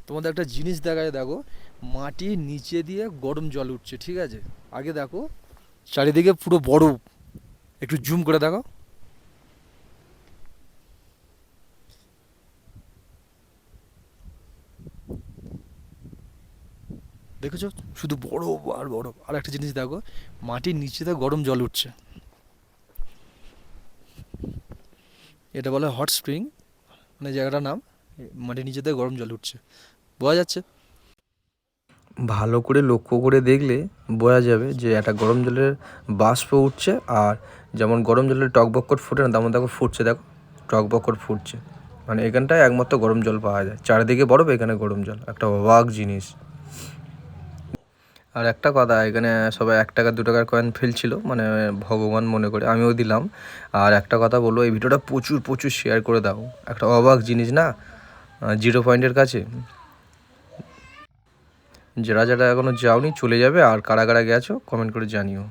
তোমাদের একটা জিনিস দেখায়, দেখো মাটির নিচে দিয়ে গরম জল উঠছে, ঠিক আছে? আগে দেখো চারিদিকে পুরো বরফ, একটু জুম করে দেখো, দেখেছো? শুধু বরফ আর বরফ। আর একটা জিনিস দেখো, মাটির নিচে দিয়ে গরম জল উঠছে, এটা বলে হট স্প্রিং, মানে জায়গাটার নাম। মাটির নিচে দিয়ে গরম জল উঠছে, বোঝা যাচ্ছে? ভালো করে লক্ষ্য করে দেখলে বোঝা যাবে যে একটা গরম জলের বাষ্প উঠছে, আর যেমন গরম জলের টকবক করে ফুটে না, তেমন দেখো ফুটছে, দেখো টকবক করে ফুটছে। মানে এখানটায় একমাত্র গরম জল পাওয়া যায়, চারিদিকে বরফ, এখানে গরম জল, একটা অবাক জিনিস। আর একটা কথা, এখানে সবাই 1 টাকা 2 টাকার কয়েন ফেলছিল, মানে ভগবান মনে করে, আমিও দিলাম। আর একটা কথা বলবো, এই ভিডিওটা প্রচুর প্রচুর শেয়ার করে দাও, একটা অবাক জিনিস না, জিরো পয়েন্টের কাছে। যারা যারা এখনও যাওনি চলে যাবে, আর কারা কারা গেছো কমেন্ট করে জানিও।